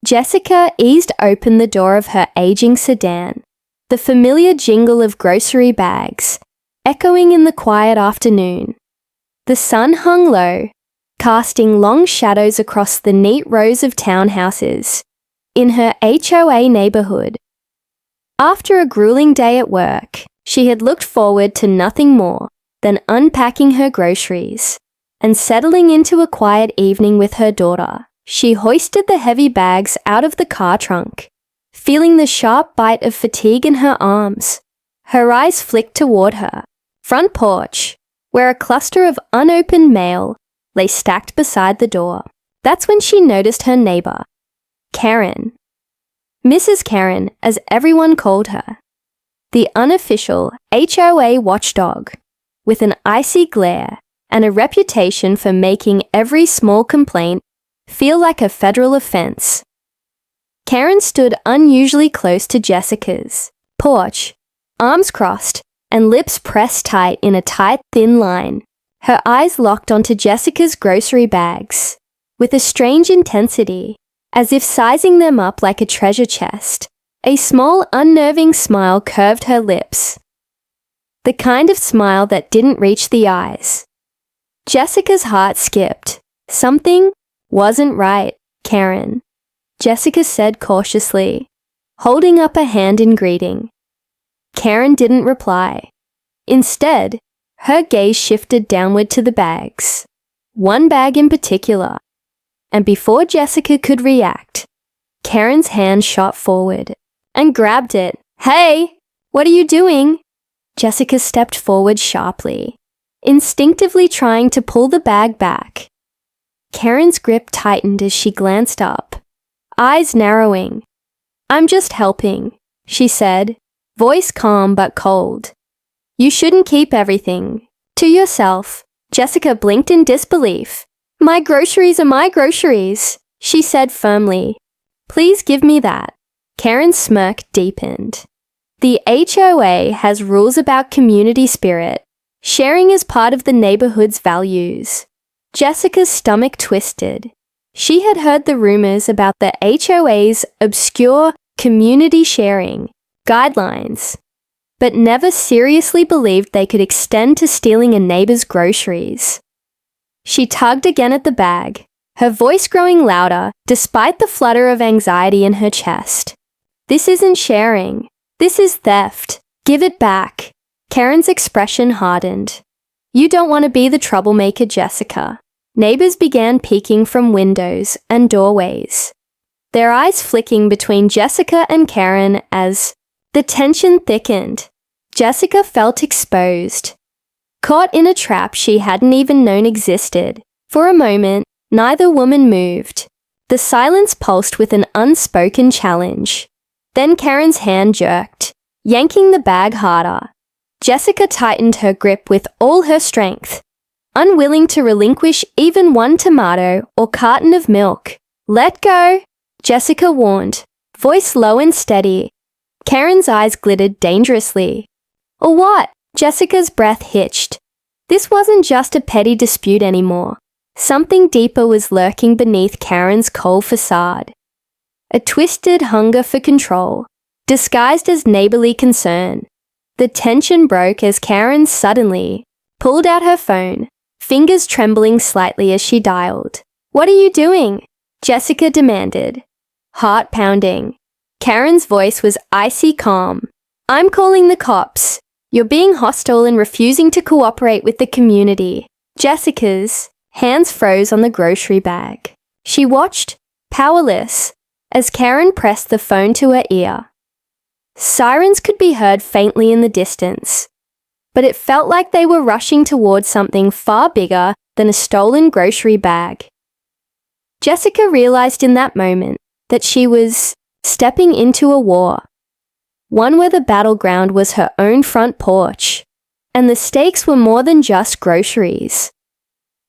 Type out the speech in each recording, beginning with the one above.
Jessica eased open the door of her aging sedan, the familiar jingle of grocery bags echoing in the quiet afternoon. The sun hung low, casting long shadows across the neat rows of townhouses in her HOA neighborhood. After a grueling day at work, she had looked forward to nothing more than unpacking her groceries and settling into a quiet evening with her daughter. She hoisted the heavy bags out of the car trunk, feeling the sharp bite of fatigue in her arms. Her eyes flicked toward her front porch, where a cluster of unopened mail lay stacked beside the door. That's when she noticed her neighbor, Karen. Mrs. Karen, as everyone called her. The unofficial HOA watchdog, with an icy glare and a reputation for making every small complaint feel like a federal offense. Karen stood unusually close to Jessica's porch, arms crossed and lips pressed tight in a tight, thin line. Her eyes locked onto Jessica's grocery bags with a strange intensity, as if sizing them up like a treasure chest. A small, unnerving smile curved her lips, the kind of smile that didn't reach the eyes. Jessica's heart skipped. Something wasn't right, Karen, Jessica said cautiously, holding up a hand in greeting. Karen didn't reply. Instead, her gaze shifted downward to the bags, one bag in particular, and before Jessica could react, Karen's hand shot forward and grabbed it. "Hey, what are you doing?" Jessica stepped forward sharply, instinctively trying to pull the bag back. Karen's grip tightened as she glanced up, eyes narrowing. "I'm just helping," she said, voice calm but cold. "You shouldn't keep everything to yourself." Jessica blinked in disbelief. "My groceries are my groceries," she said firmly. "Please give me that." Karen's smirk deepened. The HOA has rules about community spirit. Sharing is part of the neighborhood's values. Jessica's stomach twisted. She had heard the rumors about the HOA's obscure community sharing guidelines, but never seriously believed they could extend to stealing a neighbor's groceries. She tugged again at the bag, her voice growing louder despite the flutter of anxiety in her chest. "This isn't sharing. This is theft. Give it back." Karen's expression hardened. "You don't want to be the troublemaker, Jessica." Neighbors began peeking from windows and doorways, their eyes flicking between Jessica and Karen as the tension thickened. Jessica felt exposed, caught in a trap she hadn't even known existed. For a moment, neither woman moved. The silence pulsed with an unspoken challenge. Then Karen's hand jerked, yanking the bag harder. Jessica tightened her grip with all her strength, unwilling to relinquish even one tomato or carton of milk. "Let go," Jessica warned, voice low and steady. Karen's eyes glittered dangerously. "Or what?" Jessica's breath hitched. This wasn't just a petty dispute anymore. Something deeper was lurking beneath Karen's cold facade. A twisted hunger for control, disguised as neighborly concern. The tension broke as Karen suddenly pulled out her phone, fingers trembling slightly as she dialed. "What are you doing?" Jessica demanded, heart pounding. Karen's voice was icy calm. "I'm calling the cops. You're being hostile and refusing to cooperate with the community." Jessica's hands froze on the grocery bag. She watched, powerless, as Karen pressed the phone to her ear. Sirens could be heard faintly in the distance, but it felt like they were rushing towards something far bigger than a stolen grocery bag. Jessica realized in that moment that she was stepping into a war, one where the battleground was her own front porch, and the stakes were more than just groceries.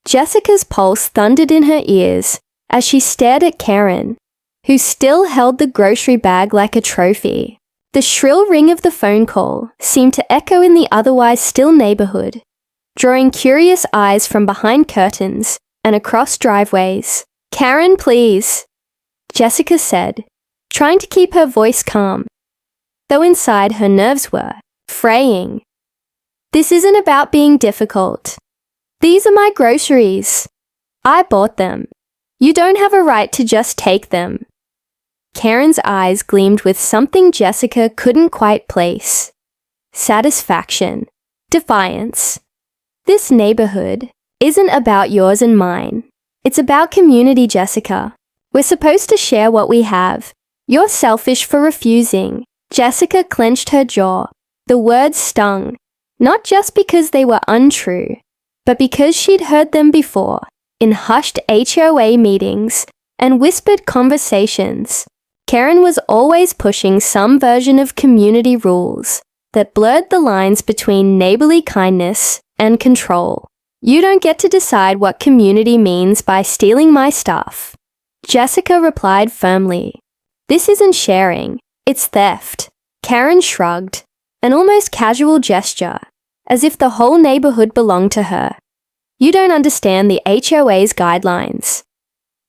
Jessica's pulse thundered in her ears as she stared at Karen, who still held the grocery bag like a trophy. The shrill ring of the phone call seemed to echo in the otherwise still neighborhood, drawing curious eyes from behind curtains and across driveways. "Karen, please." Jessica said, trying to keep her voice calm, though inside her nerves were fraying. This isn't about being difficult. These are my groceries. I bought them. You don't have a right to just take them. Karen's eyes gleamed with something Jessica couldn't quite place. Satisfaction. Defiance. This neighborhood isn't about yours and mine. It's about community, Jessica. We're supposed to share what we have. You're selfish for refusing. Jessica clenched her jaw. The words stung, not just because they were untrue, but because she'd heard them before, in hushed HOA meetings and whispered conversations. Karen was always pushing some version of community rules that blurred the lines between neighborly kindness and control. You don't get to decide what community means by stealing my stuff. Jessica replied firmly. This isn't sharing, it's theft. Karen shrugged, an almost casual gesture, as if the whole neighborhood belonged to her. You don't understand the HOA's guidelines.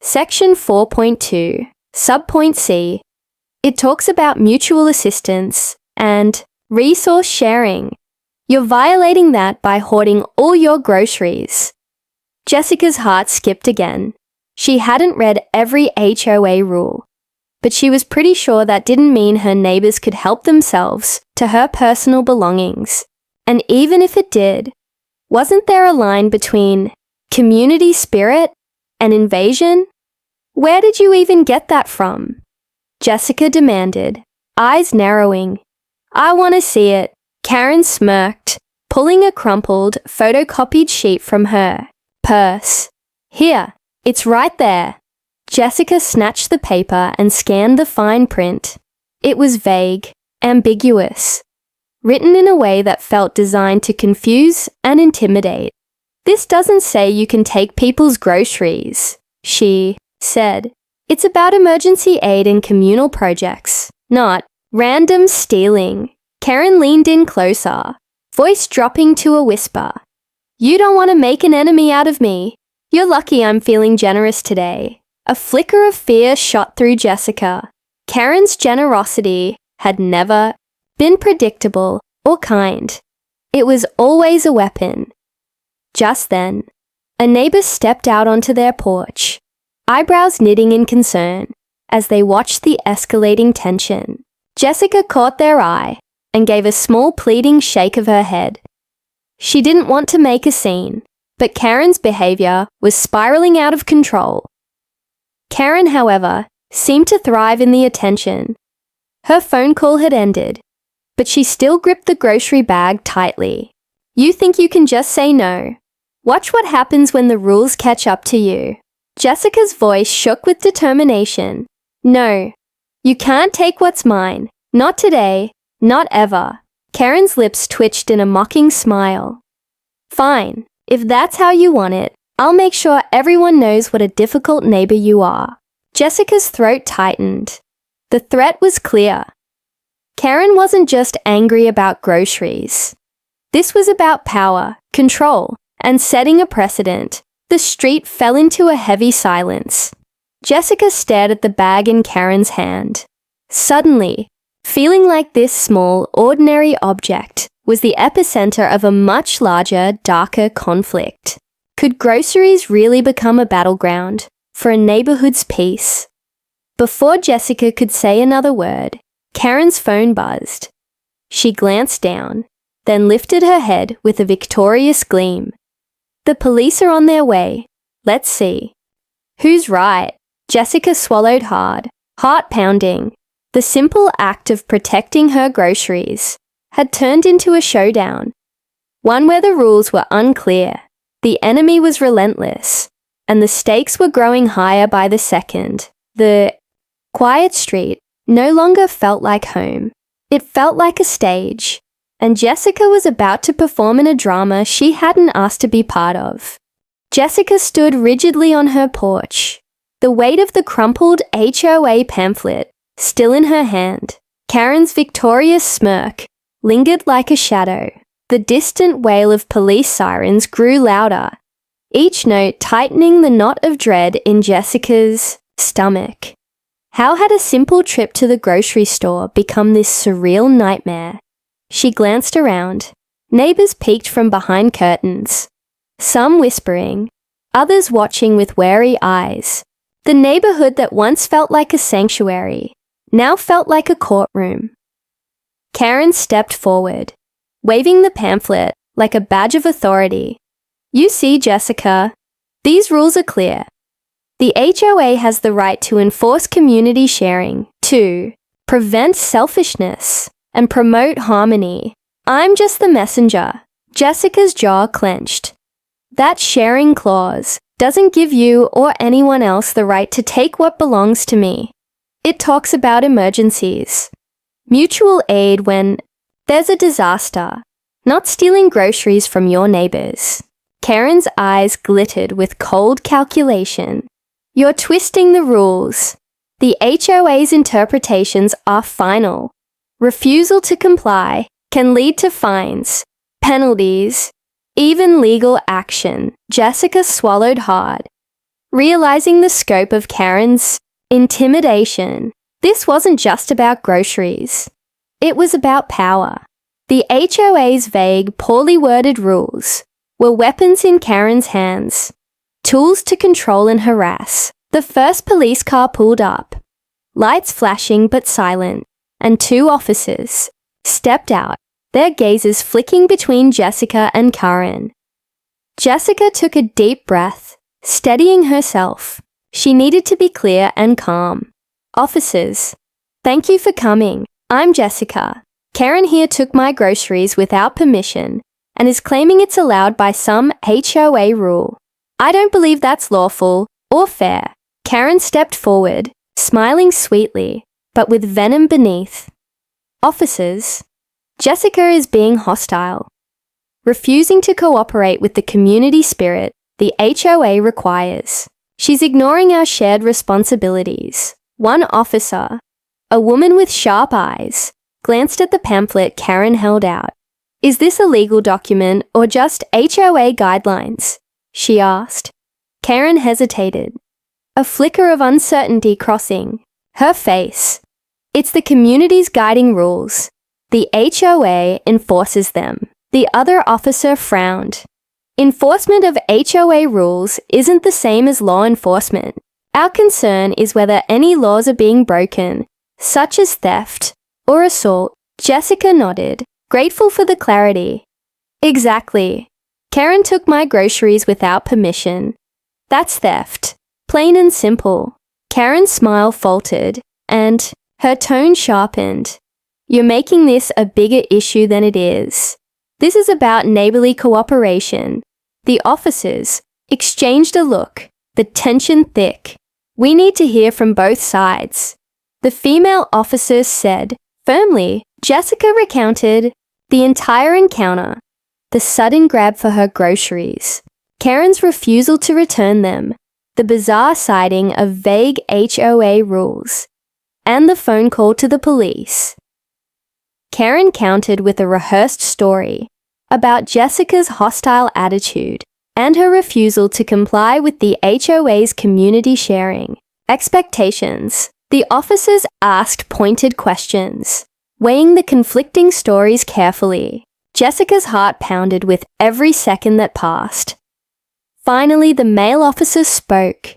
Section 4.2, subpoint C. It talks about mutual assistance and resource sharing. You're violating that by hoarding all your groceries. Jessica's heart skipped again. She hadn't read every HOA rule, but she was pretty sure that didn't mean her neighbors could help themselves to her personal belongings. And even if it did, wasn't there a line between community spirit and invasion? Where did you even get that from? Jessica demanded, eyes narrowing. I want to see it. Karen smirked, pulling a crumpled, photocopied sheet from her purse. Here, it's right there. Jessica snatched the paper and scanned the fine print. It was vague, ambiguous, written in a way that felt designed to confuse and intimidate. This doesn't say you can take people's groceries, she said. It's about emergency aid and communal projects, not random stealing. Karen leaned in closer, voice dropping to a whisper. You don't want to make an enemy out of me. You're lucky I'm feeling generous today. A flicker of fear shot through Jessica. Karen's generosity had never been predictable or kind. It was always a weapon. Just then, a neighbor stepped out onto their porch, eyebrows knitting in concern as they watched the escalating tension. Jessica caught their eye and gave a small pleading shake of her head. She didn't want to make a scene, but Karen's behavior was spiraling out of control. Karen, however, seemed to thrive in the attention. Her phone call had ended, but she still gripped the grocery bag tightly. You think you can just say no? Watch what happens when the rules catch up to you. Jessica's voice shook with determination. No, you can't take what's mine. Not today, not ever. Karen's lips twitched in a mocking smile. Fine, if that's how you want it, I'll make sure everyone knows what a difficult neighbor you are. Jessica's throat tightened. The threat was clear. Karen wasn't just angry about groceries. This was about power, control, and setting a precedent. The street fell into a heavy silence. Jessica stared at the bag in Karen's hand. Suddenly, feeling like this small, ordinary object was the epicenter of a much larger, darker conflict. Could groceries really become a battleground for a neighborhood's peace? Before Jessica could say another word, Karen's phone buzzed. She glanced down, then lifted her head with a victorious gleam. The police are on their way. Let's see. Who's right? Jessica swallowed hard, heart pounding. The simple act of protecting her groceries had turned into a showdown, one where the rules were unclear. The enemy was relentless, and the stakes were growing higher by the second. The quiet street no longer felt like home. It felt like a stage, and Jessica was about to perform in a drama she hadn't asked to be part of. Jessica stood rigidly on her porch, the weight of the crumpled HOA pamphlet still in her hand. Karen's victorious smirk lingered like a shadow. The distant wail of police sirens grew louder, each note tightening the knot of dread in Jessica's stomach. How had a simple trip to the grocery store become this surreal nightmare? She glanced around. Neighbors peeked from behind curtains, some whispering, others watching with wary eyes. The neighborhood that once felt like a sanctuary now felt like a courtroom. Karen stepped forward, waving the pamphlet like a badge of authority. You see, Jessica, these rules are clear. The HOA has the right to enforce community sharing, to prevent selfishness, and promote harmony. I'm just the messenger. Jessica's jaw clenched. That sharing clause doesn't give you or anyone else the right to take what belongs to me. It talks about emergencies, mutual aid when there's a disaster, not stealing groceries from your neighbors. Karen's eyes glittered with cold calculation. You're twisting the rules. The HOA's interpretations are final. Refusal to comply can lead to fines, penalties, even legal action. Jessica swallowed hard, realizing the scope of Karen's intimidation. This wasn't just about groceries. It was about power. The HOA's vague, poorly worded rules were weapons in Karen's hands, tools to control and harass. The first police car pulled up, lights flashing but silent, and two officers stepped out, their gazes flicking between Jessica and Karen. Jessica took a deep breath, steadying herself. She needed to be clear and calm. Officers, thank you for coming. I'm Jessica. Karen here took my groceries without permission and is claiming it's allowed by some HOA rule. I don't believe that's lawful or fair. Karen stepped forward, smiling sweetly, but with venom beneath. Officers, Jessica is being hostile, refusing to cooperate with the community spirit the HOA requires. She's ignoring our shared responsibilities. One officer, a woman with sharp eyes, glanced at the pamphlet Karen held out. Is this a legal document or just HOA guidelines? She asked. Karen hesitated, a flicker of uncertainty crossing her face. It's the community's guiding rules. The HOA enforces them. The other officer frowned. Enforcement of HOA rules isn't the same as law enforcement. Our concern is whether any laws are being broken, such as theft or assault. Jessica nodded, grateful for the clarity. Exactly. Karen took my groceries without permission. That's theft. Plain and simple. Karen's smile faltered, and her tone sharpened. You're making this a bigger issue than it is. This is about neighborly cooperation. The officers exchanged a look, the tension thick. We need to hear from both sides. The female officer said firmly. Jessica recounted the entire encounter, the sudden grab for her groceries, Karen's refusal to return them, the bizarre citing of vague HOA rules, and the phone call to the police. Karen countered with a rehearsed story about Jessica's hostile attitude and her refusal to comply with the HOA's community sharing expectations. The officers asked pointed questions, weighing the conflicting stories carefully. Jessica's heart pounded with every second that passed. Finally, the male officer spoke.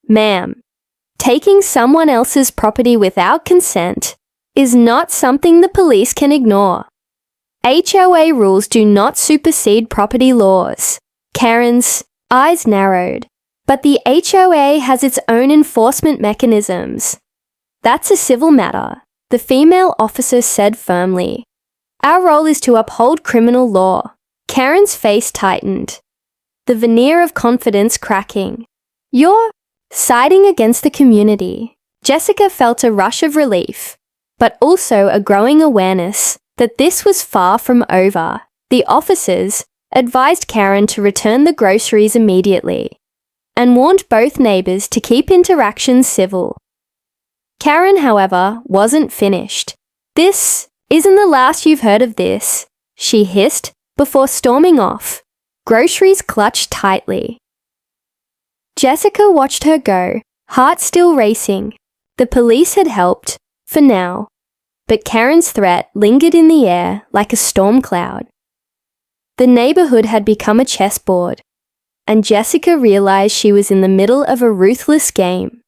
Ma'am, taking someone else's property without consent is not something the police can ignore. HOA rules do not supersede property laws. Karen's eyes narrowed. But the HOA has its own enforcement mechanisms. That's a civil matter, the female officer said firmly. Our role is to uphold criminal law. Karen's face tightened, the veneer of confidence cracking. You're siding against the community. Jessica felt a rush of relief, but also a growing awareness that this was far from over. The officers advised Karen to return the groceries immediately and warned both neighbors to keep interactions civil. Karen, however, wasn't finished. This isn't the last you've heard of this, she hissed before storming off, groceries clutched tightly. Jessica watched her go, heart still racing. The police had helped, for now, but Karen's threat lingered in the air like a storm cloud. The neighborhood had become a chessboard, and Jessica realized she was in the middle of a ruthless game.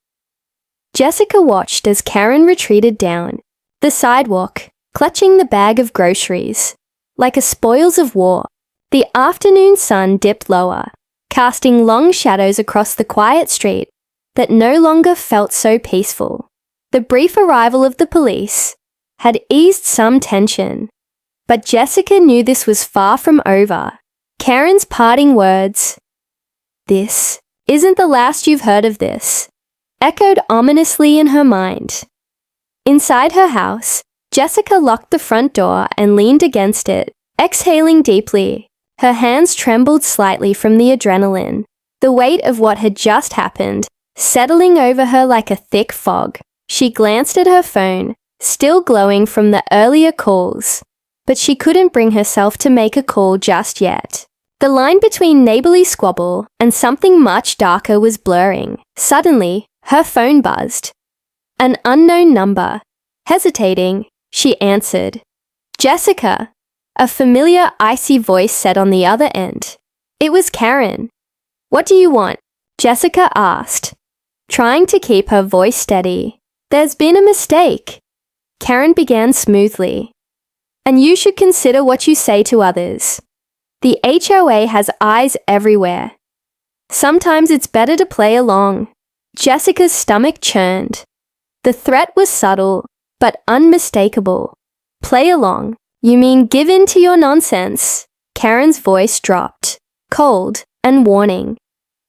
Jessica watched as Karen retreated down the sidewalk, clutching the bag of groceries. Like a spoils of war, the afternoon sun dipped lower, casting long shadows across the quiet street that no longer felt so peaceful. The brief arrival of the police had eased some tension, but Jessica knew this was far from over. Karen's parting words, "This isn't the last you've heard of this," echoed ominously in her mind. Inside her house, Jessica locked the front door and leaned against it, exhaling deeply. Her hands trembled slightly from the adrenaline, the weight of what had just happened settling over her like a thick fog. She glanced at her phone, still glowing from the earlier calls, but she couldn't bring herself to make a call just yet. The line between neighborly squabble and something much darker was blurring. Suddenly, her phone buzzed. An unknown number. Hesitating, she answered. "Jessica," a familiar icy voice said on the other end. It was Karen. "What do you want?" Jessica asked, trying to keep her voice steady. "There's been a mistake," Karen began smoothly. "And you should consider what you say to others. The HOA has eyes everywhere. Sometimes it's better to play along." Jessica's stomach churned. The threat was subtle, but unmistakable. "Play along? You mean give in to your nonsense?" Karen's voice dropped, cold and warning.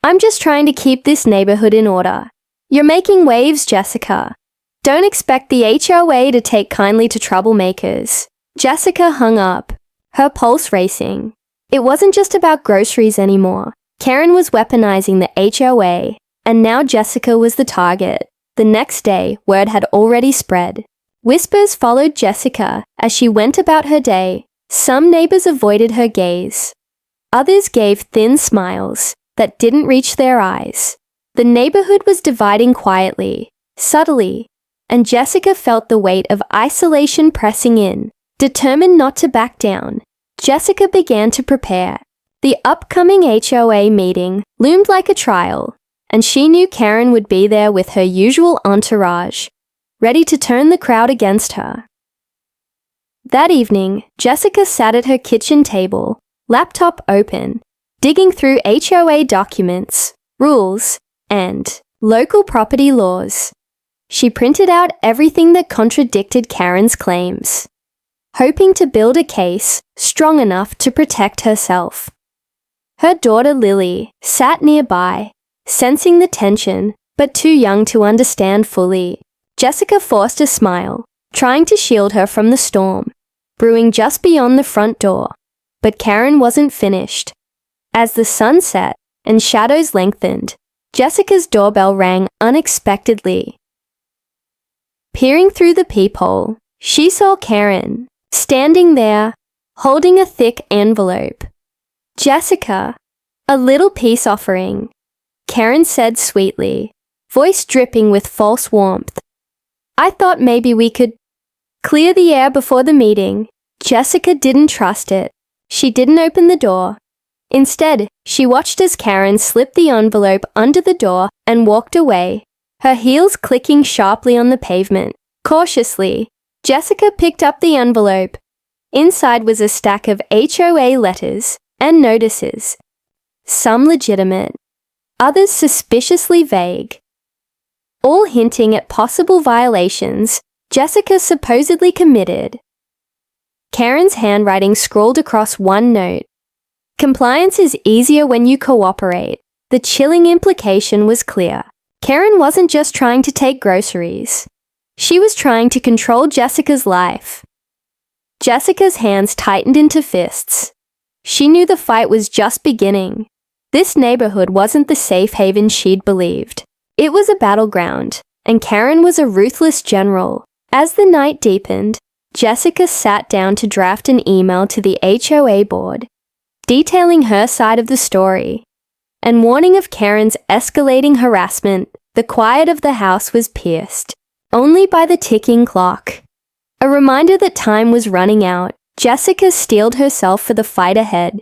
"I'm just trying to keep this neighborhood in order. You're making waves, Jessica. Don't expect the HOA to take kindly to troublemakers." Jessica hung up, her pulse racing. It wasn't just about groceries anymore. Karen was weaponizing the HOA, and now Jessica was the target. The next day, word had already spread. Whispers followed Jessica as she went about her day. Some neighbors avoided her gaze. Others gave thin smiles that didn't reach their eyes. The neighborhood was dividing quietly, subtly, and Jessica felt the weight of isolation pressing in. Determined not to back down, Jessica began to prepare. The upcoming HOA meeting loomed like a trial, and she knew Karen would be there with her usual entourage, ready to turn the crowd against her. That evening, Jessica sat at her kitchen table, laptop open, digging through HOA documents, rules, and local property laws. She printed out everything that contradicted Karen's claims, hoping to build a case strong enough to protect herself. Her daughter Lily sat nearby, sensing the tension, but too young to understand fully. Jessica forced a smile, trying to shield her from the storm, brewing just beyond the front door. But Karen wasn't finished. As the sun set and shadows lengthened, Jessica's doorbell rang unexpectedly. Peering through the peephole, she saw Karen, standing there, holding a thick envelope. "Jessica, a little peace offering," Karen said sweetly, voice dripping with false warmth. "I thought maybe we could clear the air before the meeting." Jessica didn't trust it. She didn't open the door. Instead, she watched as Karen slipped the envelope under the door and walked away, her heels clicking sharply on the pavement. Cautiously, Jessica picked up the envelope. Inside was a stack of HOA letters and notices, some legitimate, others suspiciously vague, all hinting at possible violations Jessica supposedly committed. Karen's handwriting scrawled across one note. "Compliance is easier when you cooperate." The chilling implication was clear. Karen wasn't just trying to take groceries. She was trying to control Jessica's life. Jessica's hands tightened into fists. She knew the fight was just beginning. This neighborhood wasn't the safe haven she'd believed. It was a battleground, and Karen was a ruthless general. As the night deepened, Jessica sat down to draft an email to the HOA board, detailing her side of the story, and warning of Karen's escalating harassment. The quiet of the house was pierced. only by the ticking clock. A reminder that time was running out, Jessica steeled herself for the fight ahead,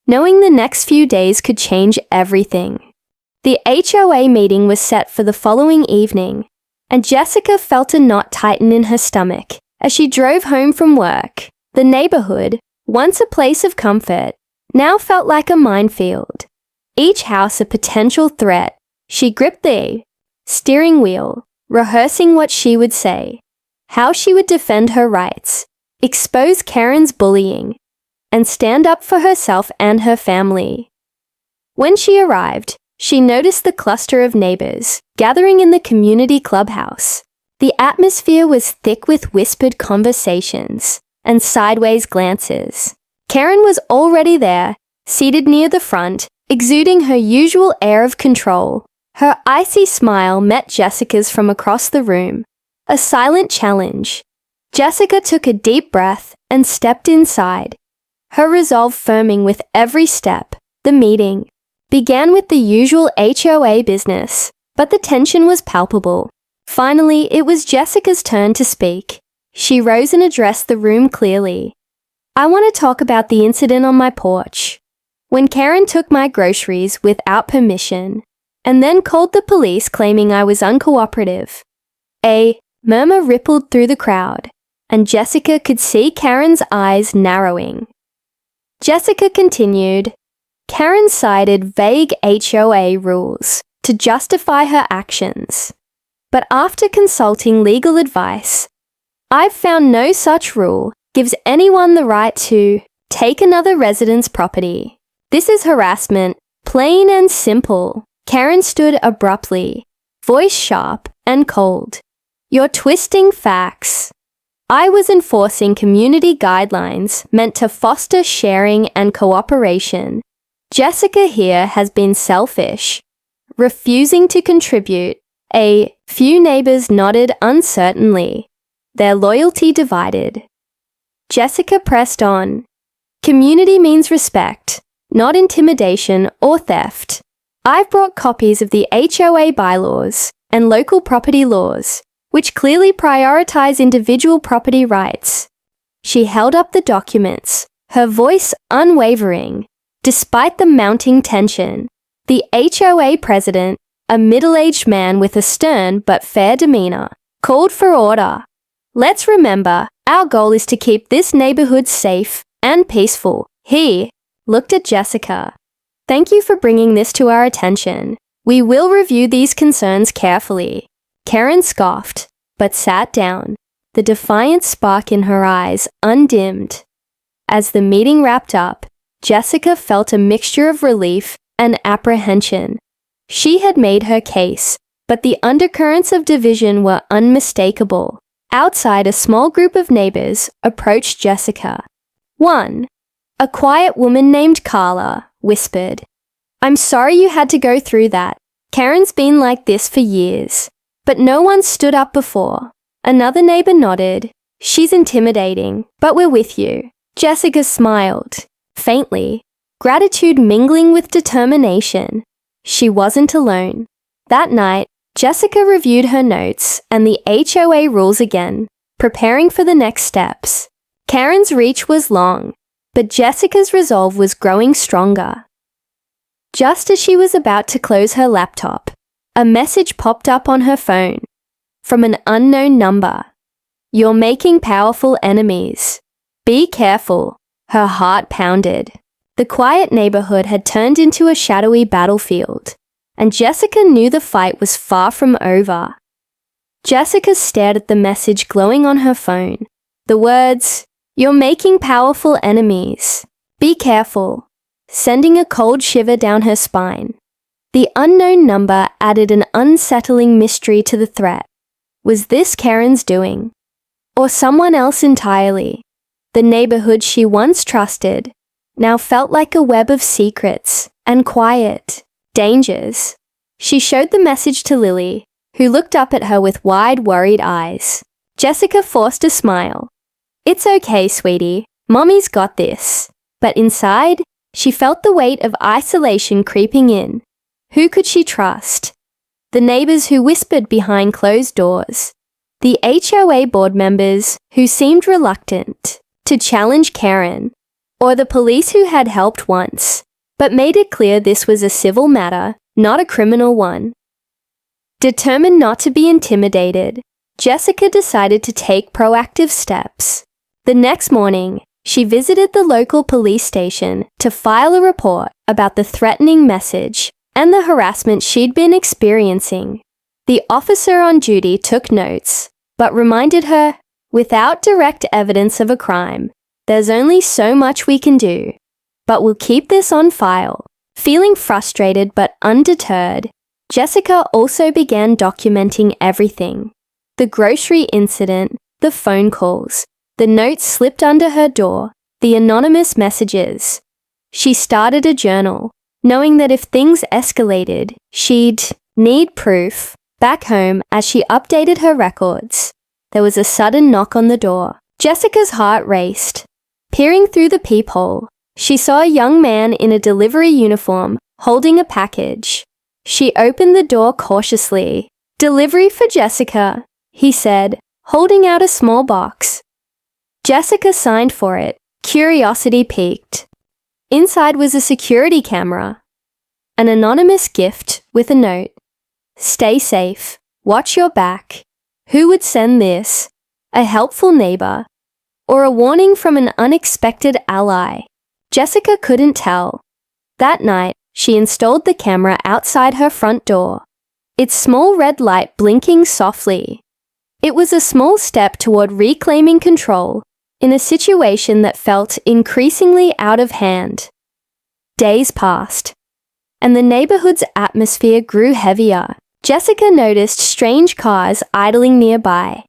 knowing the next few days could change everything. The HOA meeting was set for the following evening, and Jessica felt a knot tighten in her stomach as she drove home from work. The neighborhood, once a place of comfort, now felt like a minefield. Each house a potential threat. She gripped the steering wheel, rehearsing what she would say, how she would defend her rights, expose Karen's bullying, and stand up for herself and her family. When she arrived, she noticed the cluster of neighbors gathering in the community clubhouse. The atmosphere was thick with whispered conversations and sideways glances. Karen was already there, seated near the front, exuding her usual air of control. Her icy smile met Jessica's from across the room, a silent challenge. Jessica took a deep breath and stepped inside, her resolve firming with every step. The meeting began with the usual HOA business, but the tension was palpable. Finally, it was Jessica's turn to speak. She rose and addressed the room clearly. "I want to talk about the incident on my porch, when Karen took my groceries without permission, and then called the police claiming I was uncooperative." A murmur rippled through the crowd, and Jessica could see Karen's eyes narrowing. Jessica continued, "Karen cited vague HOA rules to justify her actions. But after consulting legal advice, I've found no such rule gives anyone the right to take another resident's property. This is harassment, plain and simple." Karen stood abruptly, voice sharp and cold. "You're twisting facts. I was enforcing community guidelines meant to foster sharing and cooperation. Jessica here has been selfish, refusing to contribute." A few neighbors nodded uncertainly, their loyalty divided. Jessica pressed on. "Community means respect, not intimidation or theft. I've brought copies of the HOA bylaws and local property laws, which clearly prioritize individual property rights." She held up the documents, her voice unwavering, despite the mounting tension. The HOA president, a middle-aged man with a stern but fair demeanor, called for order. "Let's remember, our goal is to keep this neighborhood safe and peaceful." He looked at Jessica. "Thank you for bringing this to our attention. We will review these concerns carefully." Karen scoffed, but sat down, the defiant spark in her eyes undimmed. As the meeting wrapped up, Jessica felt a mixture of relief and apprehension. She had made her case, but the undercurrents of division were unmistakable. Outside, a small group of neighbors approached Jessica. One, a quiet woman named Carla, whispered, "I'm sorry you had to go through that. Karen's been like this for years." But no one stood up before. Another neighbor nodded. "She's intimidating, but we're with you." Jessica smiled, faintly, gratitude mingling with determination. She wasn't alone. That night, Jessica reviewed her notes and the HOA rules again, preparing for the next steps. Karen's reach was long, but Jessica's resolve was growing stronger. Just as she was about to close her laptop, a message popped up on her phone from an unknown number. "You're making powerful enemies. Be careful." Her heart pounded. The quiet neighborhood had turned into a shadowy battlefield, and Jessica knew the fight was far from over. Jessica stared at the message glowing on her phone. The words, "You're making powerful enemies. Be careful," sending a cold shiver down her spine. The unknown number added an unsettling mystery to the threat. Was this Karen's doing? Or someone else entirely? The neighborhood she once trusted now felt like a web of secrets and quiet dangers. She showed the message to Lily, who looked up at her with wide, worried eyes. Jessica forced a smile. "It's okay, sweetie. Mommy's got this." But inside, she felt the weight of isolation creeping in. Who could she trust? The neighbors who whispered behind closed doors. The HOA board members who seemed reluctant to challenge Karen, or the police who had helped once, but made it clear this was a civil matter, not a criminal one. Determined not to be intimidated, Jessica decided to take proactive steps. The next morning, she visited the local police station to file a report about the threatening message and the harassment she'd been experiencing. The officer on duty took notes, but reminded her, without direct evidence of a crime, there's only so much we can do. But we'll keep this on file. Feeling frustrated but undeterred, Jessica also began documenting everything. The grocery incident, the phone calls, the notes slipped under her door, the anonymous messages. She started a journal, knowing that if things escalated, she'd need proof. Back home, as she updated her records, there was a sudden knock on the door. Jessica's heart raced. Peering through the peephole, she saw a young man in a delivery uniform holding a package. She opened the door cautiously. "Delivery for Jessica," he said, holding out a small box. Jessica signed for it, curiosity piqued. Inside was a security camera, an anonymous gift with a note. "Stay safe. Watch your back." Who would send this? A helpful neighbor? Or a warning from an unexpected ally? Jessica couldn't tell. That night, she installed the camera outside her front door, its small red light blinking softly. It was a small step toward reclaiming control in a situation that felt increasingly out of hand. Days passed, and the neighborhood's atmosphere grew heavier. Jessica noticed strange cars idling nearby,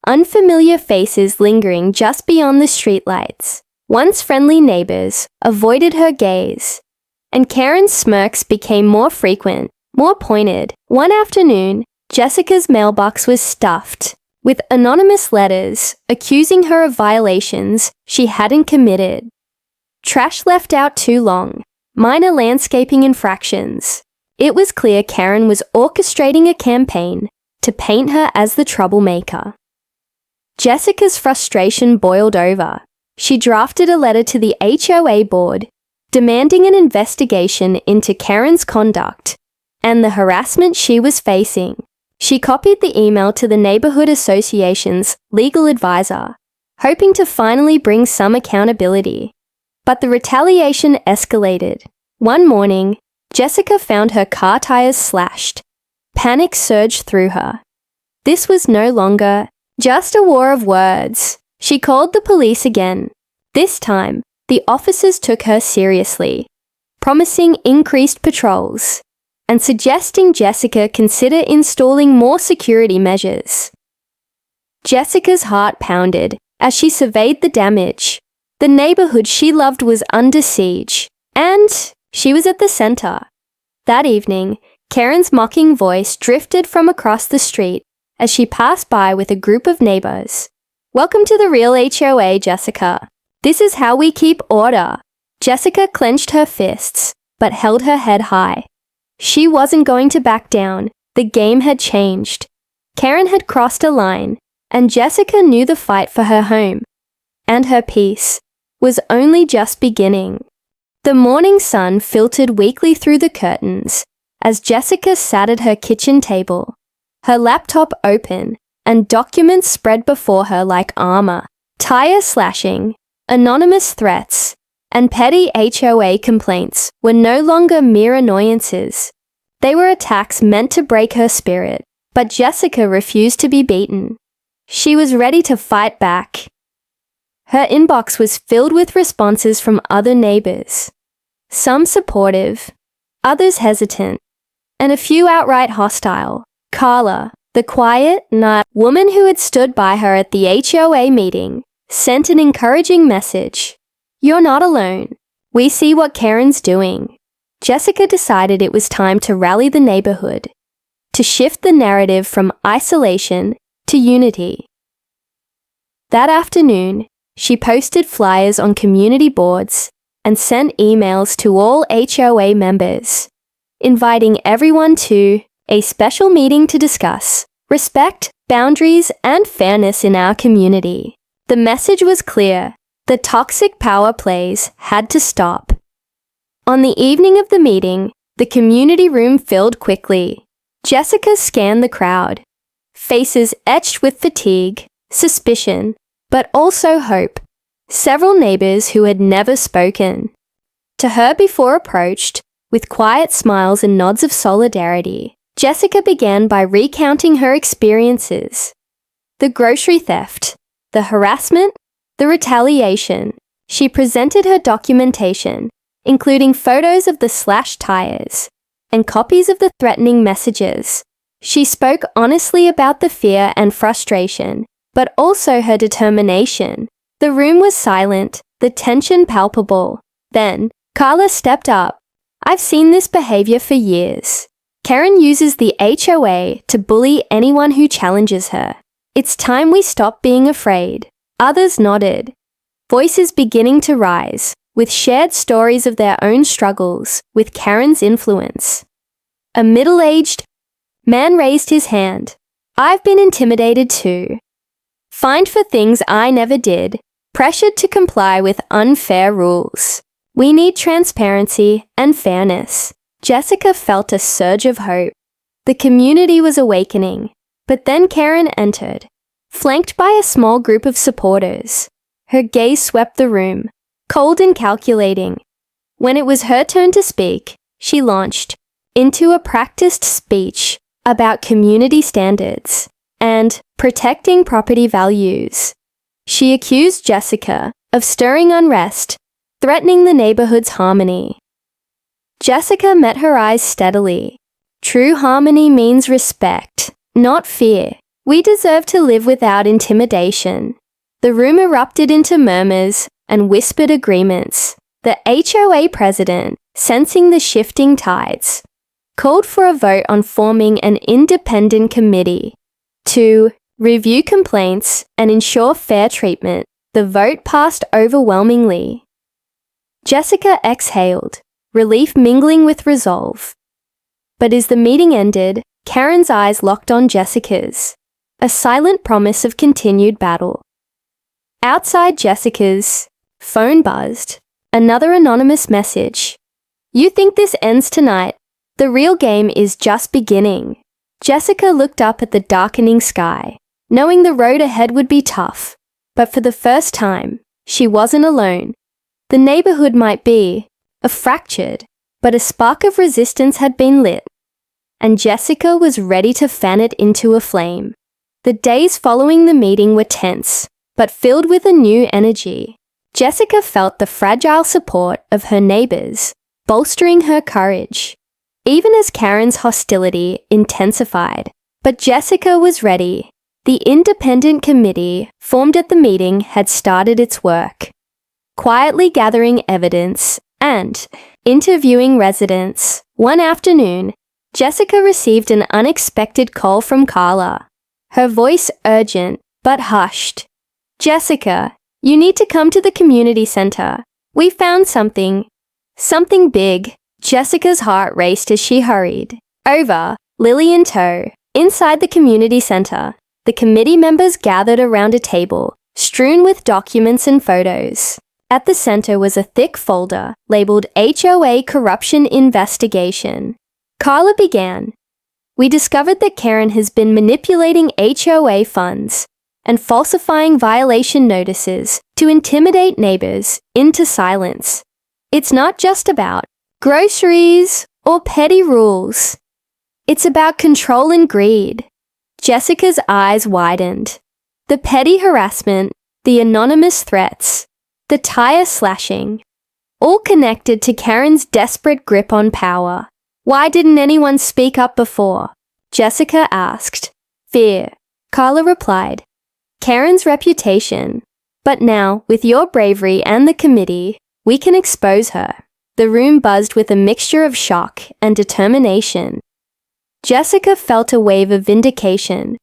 unfamiliar faces lingering just beyond the streetlights. Once friendly neighbors avoided her gaze, and Karen's smirks became more frequent, more pointed. One afternoon, Jessica's mailbox was stuffed with anonymous letters accusing her of violations she hadn't committed. Trash left out too long, minor landscaping infractions. It was clear Karen was orchestrating a campaign to paint her as the troublemaker. Jessica's frustration boiled over. She drafted a letter to the HOA board, demanding an investigation into Karen's conduct and the harassment she was facing. She copied the email to the neighborhood association's legal advisor, hoping to finally bring some accountability. But the retaliation escalated. One morning, Jessica found her car tires slashed. Panic surged through her. This was no longer just a war of words. She called the police again. This time, the officers took her seriously, promising increased patrols and suggesting Jessica consider installing more security measures. Jessica's heart pounded as she surveyed the damage. The neighborhood she loved was under siege, and she was at the center. That evening, Karen's mocking voice drifted from across the street as she passed by with a group of neighbors. "Welcome to the real HOA, Jessica. This is how we keep order." Jessica clenched her fists, but held her head high. She wasn't going to back down. The game had changed. Karen had crossed a line, and Jessica knew the fight for her home and her peace was only just beginning. The morning sun filtered weakly through the curtains as Jessica sat at her kitchen table, her laptop open and documents spread before her like armor. Tire slashing, anonymous threats, and petty HOA complaints were no longer mere annoyances. They were attacks meant to break her spirit, but Jessica refused to be beaten. She was ready to fight back. Her inbox was filled with responses from other neighbors, some supportive, others hesitant, and a few outright hostile. Carla, the quiet, nice woman who had stood by her at the HOA meeting, sent an encouraging message. "You're not alone. We see what Karen's doing." Jessica decided it was time to rally the neighborhood, to shift the narrative from isolation to unity. That afternoon, she posted flyers on community boards and sent emails to all HOA members, inviting everyone to a special meeting to discuss respect, boundaries, and fairness in our community. The message was clear. The toxic power plays had to stop. On the evening of the meeting, the community room filled quickly. Jessica scanned the crowd. Faces etched with fatigue, suspicion, but also hope. Several neighbors who had never spoken. To her before approached, with quiet smiles and nods of solidarity, Jessica began by recounting her experiences. The grocery theft, the harassment, the retaliation. She presented her documentation, including photos of the slashed tires and copies of the threatening messages. She spoke honestly about the fear and frustration, but also her determination. The room was silent, the tension palpable. Then, Carla stepped up. I've seen this behavior for years. Karen uses the HOA to bully anyone who challenges her. It's time we stop being afraid. Others nodded. Voices beginning to rise, with shared stories of their own struggles with Karen's influence. A middle-aged man raised his hand. I've been intimidated too. Fined for things I never did, pressured to comply with unfair rules. We need transparency and fairness. Jessica felt a surge of hope. The community was awakening, but then Karen entered, flanked by a small group of supporters. Her gaze swept the room, cold and calculating. When it was her turn to speak, she launched into a practiced speech about community standards and protecting property values. She accused Jessica of stirring unrest, threatening the neighborhood's harmony. Jessica met her eyes steadily. True harmony means respect, not fear. We deserve to live without intimidation. The room erupted into murmurs and whispered agreements. The HOA president, sensing the shifting tides, called for a vote on forming an independent committee to review complaints and ensure fair treatment. The vote passed overwhelmingly. Jessica exhaled, relief mingling with resolve. But as the meeting ended, Karen's eyes locked on Jessica's, a silent promise of continued battle. Outside Jessica's phone buzzed. Another anonymous message. You think this ends tonight? The real game is just beginning. Jessica looked up at the darkening sky, knowing the road ahead would be tough. But for the first time, she wasn't alone. The neighborhood might be fractured, but a spark of resistance had been lit, and Jessica was ready to fan it into a flame. The days following the meeting were tense, but filled with a new energy. Jessica felt the fragile support of her neighbors, bolstering her courage, even as Karen's hostility intensified. But Jessica was ready. The independent committee formed at the meeting had started its work, quietly gathering evidence and interviewing residents. One afternoon, Jessica received an unexpected call from Carla, her voice urgent but hushed. Jessica, you need to come to the community center. We found something big. Jessica's heart raced as she hurried. Over, Lily in tow. Inside the community center, the committee members gathered around a table, strewn with documents and photos. At the center was a thick folder labeled HOA Corruption Investigation. Carla began. We discovered that Karen has been manipulating HOA funds and falsifying violation notices to intimidate neighbors into silence. It's not just about groceries or petty rules. It's about control and greed. Jessica's eyes widened. The petty harassment, the anonymous threats, the tire slashing, all connected to Karen's desperate grip on power. Why didn't anyone speak up before? Jessica asked. Fear, Carla replied. Karen's reputation. But now, with your bravery and the committee, we can expose her. The room buzzed with a mixture of shock and determination. Jessica felt a wave of vindication,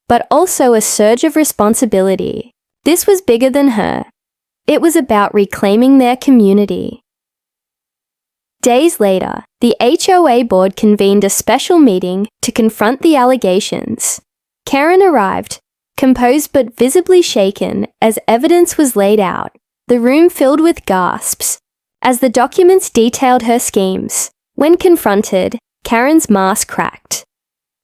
but also a surge of responsibility. This was bigger than her. It was about reclaiming their community. Days later, the HOA board convened a special meeting to confront the allegations. Karen arrived, composed but visibly shaken as evidence was laid out, the room filled with gasps, as the documents detailed her schemes. When confronted, Karen's mask cracked.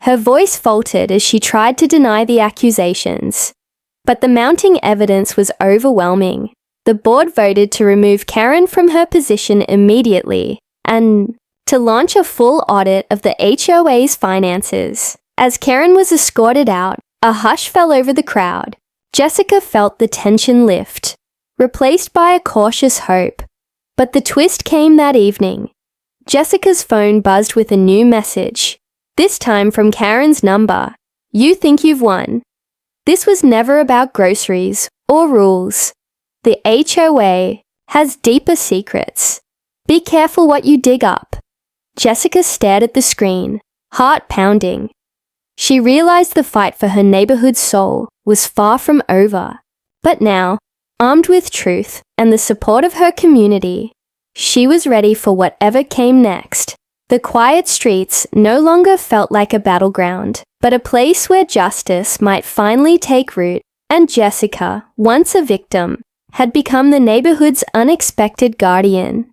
Her voice faltered as she tried to deny the accusations. But the mounting evidence was overwhelming. The board voted to remove Karen from her position immediately and to launch a full audit of the HOA's finances. As Karen was escorted out, a hush fell over the crowd. Jessica felt the tension lift, replaced by a cautious hope. But the twist came that evening. Jessica's phone buzzed with a new message, this time from Karen's number. "You think you've won." This was never about groceries or rules. The HOA has deeper secrets. Be careful what you dig up. Jessica stared at the screen, heart pounding. She realized the fight for her neighborhood's soul was far from over. But now, armed with truth and the support of her community, she was ready for whatever came next. The quiet streets no longer felt like a battleground, but a place where justice might finally take root, and Jessica, once a victim, had become the neighborhood's unexpected guardian.